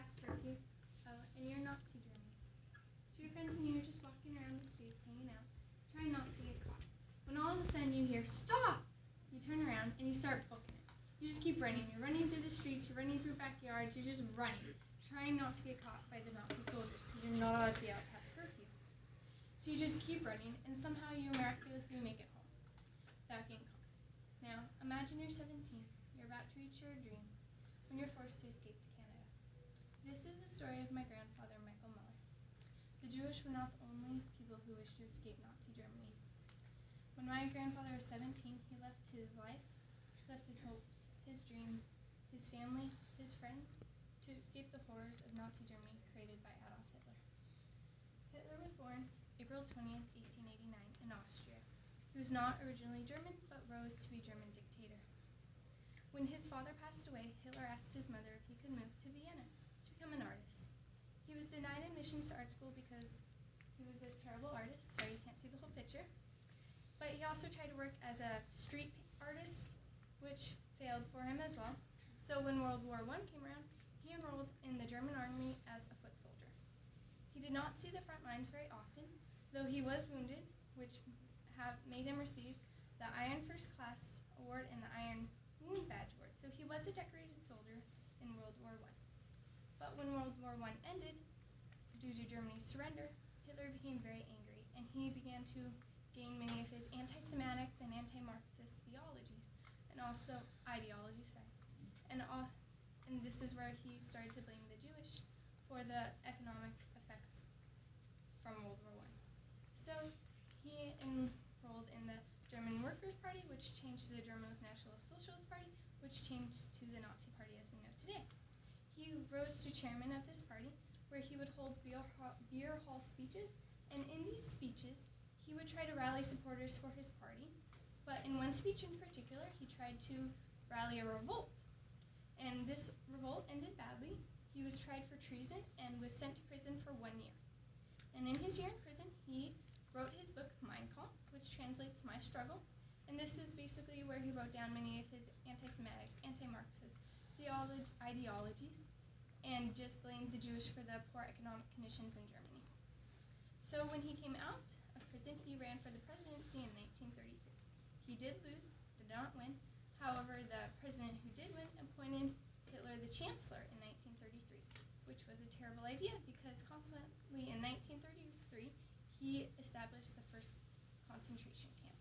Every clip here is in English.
past curfew, and you're Nazi Germany. So your friends and you are just walking around the streets, hanging out, trying not to get caught. When all of a sudden you hear, "Stop!" You turn around and you start booking it. You just keep running. You're running through the streets, you're running through backyards, you're just running, trying not to get caught by the Nazi soldiers because you're not allowed to be out past curfew. So you just keep running, and somehow you miraculously make it home without getting caught. Now, imagine you're 17. You're about to reach your dream when you're forced to escape to Canada. This is the story of my grandfather, Michael Muller. The Jewish were not the only people who wished to escape Nazi Germany. When my grandfather was 17, he left his life, left his hopes, his dreams, his family, his friends, to escape the horrors of Nazi Germany created by Adolf Hitler. Hitler was born April 20th, 1889, in Austria. He was not originally German, but rose to be German dictator. When his father passed away, Hitler asked his mother if he could move to Vienna to become an artist. He was denied admissions to art school because he was a terrible artist, so you can't see the whole picture. But he also tried to work as a street artist, which failed for him as well. So when World War I came around, he enrolled in the German army as a foot soldier. He did not see the front lines very often, though he was wounded, which made him receive the Iron First Class Award and the Iron Wound Badge Award. So he was a decorated soldier in World War I. But when World War I ended, due to Germany's surrender, Hitler became very angry, and he began to gain many of his anti-Semitic and anti-Marxist theologies, and also ideologies, and this is where he started to blame the Jewish for the economic effects from World War I. So he enrolled in the German Workers' Party, which changed to the German National Socialist Party, which changed to the Nazi Party as we know today. He rose to chairman of this party, where he would hold beer hall speeches, and in these speeches, he would try to rally supporters for his party, but in one speech in particular, he tried to rally a revolt. And this revolt ended badly. He was tried for treason and was sent to prison for 1 year. And in his year in prison, he wrote his book, Mein Kampf, which translates My Struggle. And this is basically where he wrote down many of his anti-Semitic, anti-Marxist ideologies, and just blamed the Jewish for the poor economic conditions in Germany. So when he came out of prison, he ran for the presidency in 1933. He did lose, did not win. However, the president who did win appointed Hitler the chancellor in 1933, which was a terrible idea because consequently in 1933, he established the first concentration camp.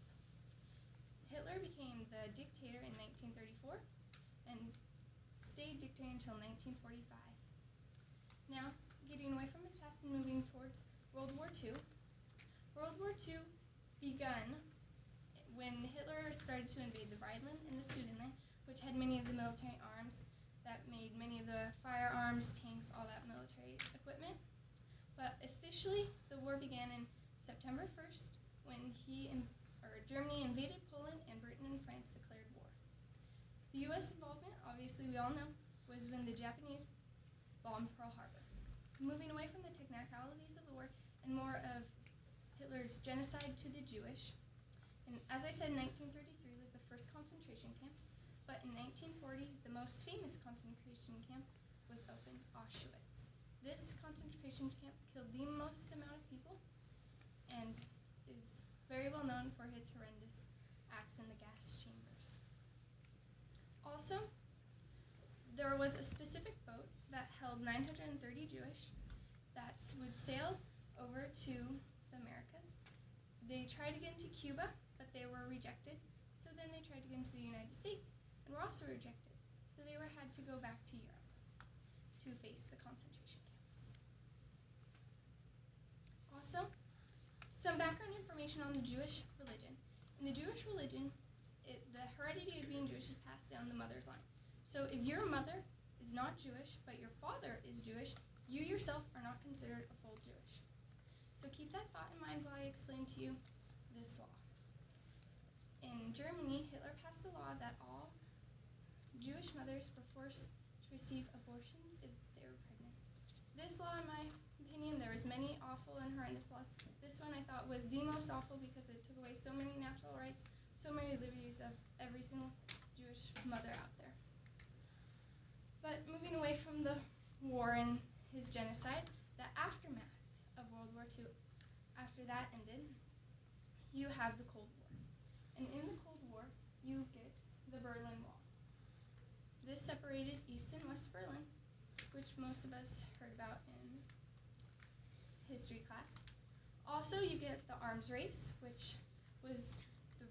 Hitler became the dictator in 1934 and stayed dictator until 1945. Now, getting away from his past and moving towards World War II. World War II begun when Hitler started to invade the Rhineland and the Sudetenland, which had many of the military arms that made many of the firearms, tanks, all that military equipment. But officially, the war began in September 1st when Germany invaded Poland and Britain and France declared war. The U.S. involvement, obviously we all know, was when the Japanese bombed Pearl Harbor. Moving away from the technicalities of the war and more of Hitler's genocide to the Jewish. And as I said, 1933 was the first concentration camp, but in 1940, the most famous concentration camp was opened, Auschwitz. This concentration camp killed the most amount of people and is very well known for its horrendous acts in the gas chambers. Also, there was a specific boat that held 930 Jewish that would sail over to the Americas. They tried to get into Cuba, but they were rejected. So then they tried to get into the United States and were also rejected. So they had to go back to Europe to face the concentration camps. Also, some background information on the Jewish religion. In the Jewish religion, the heredity of being Jewish is passed down the mother's line. So if your mother is not Jewish, but your father is Jewish, you yourself are not considered a full Jewish. So keep that thought in mind while I explain to you this law. In Germany, Hitler passed a law that all Jewish mothers were forced to receive abortions if they were pregnant. This law, in my opinion, there was many awful and horrendous laws. This one I thought was the most awful because it took away so many natural rights, so many liberties of every single Jewish mother out there. But moving away from the war and genocide, the aftermath of World War II. After that ended, you have the Cold War. And in the Cold War, you get the Berlin Wall. This separated East and West Berlin, which most of us heard about in history class. Also, you get the arms race, which was the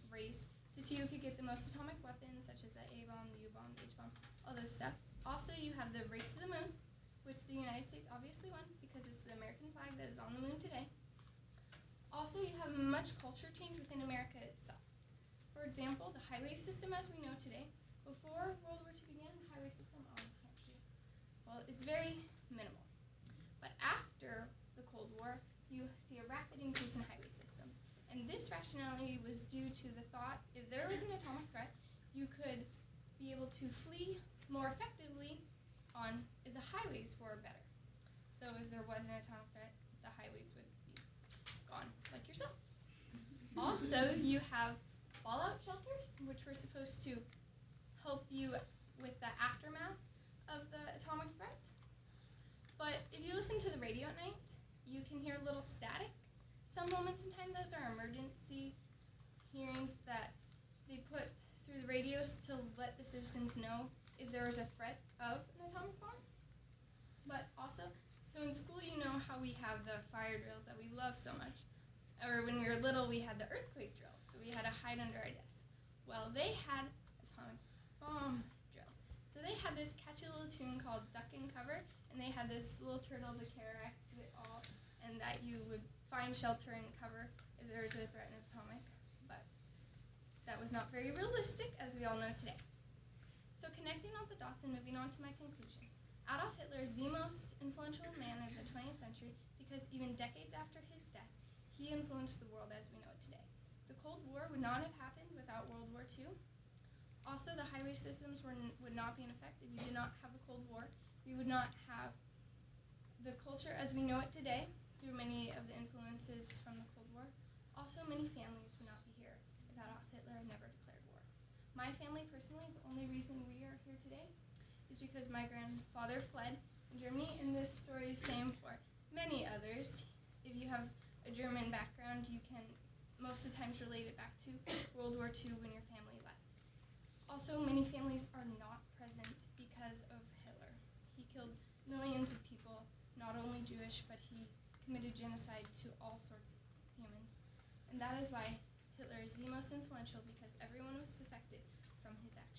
race to see who could get the most atomic weapons, such as the A-bomb, the U-bomb, the H-bomb, all those stuff. Also, you have the race to the moon, which the United States obviously won because it's the American flag that is on the moon today. Also, you have much culture change within America itself. For example, the highway system as we know today. Before World War II began, the highway system, it's very minimal. But after the Cold War, you see a rapid increase in highway systems. And this rationality was due to the thought, if there was an atomic threat, you could be able to flee more effectively on if the highways were better. Though if there was an atomic threat, the highways would be gone, like yourself. Also, you have fallout shelters, which were supposed to help you with the aftermath of the atomic threat. But if you listen to the radio at night, you can hear a little static. Some moments in time, those are emergency hearings that they put through the radios to let the citizens know if there was a threat of an atomic bomb. But also, so in school, you know how we have the fire drills that we love so much. Or when we were little, we had the earthquake drills, so we had to hide under our desk. Well, they had atomic bomb drills. So they had this catchy little tune called Duck and Cover, and they had this little turtle, the Kerouac, it all, and that you would find shelter and cover if there was a threat of atomic. But that was not very realistic, as we all know today. So connecting all the dots and moving on to my conclusion. Adolf Hitler is the most influential man of the 20th century because even decades after his death, he influenced the world as we know it today. The Cold War would not have happened without World War II. Also, the highway systems would not be in effect if you did not have the Cold War. We would not have the culture as we know it today through many of the influences from the Cold War. Also, many families would not be here if Adolf Hitler had never declared war. My family, personally, the only reason we are here today is because my grandfather fled in Germany, and this story is same for many others. If you have a German background, you can most of the times relate it back to World War II when your family left. Also, many families are not present because of Hitler. He killed millions of people, not only Jewish, but he committed genocide to all sorts of humans. And that is why Hitler is the most influential, because everyone was affected from his actions.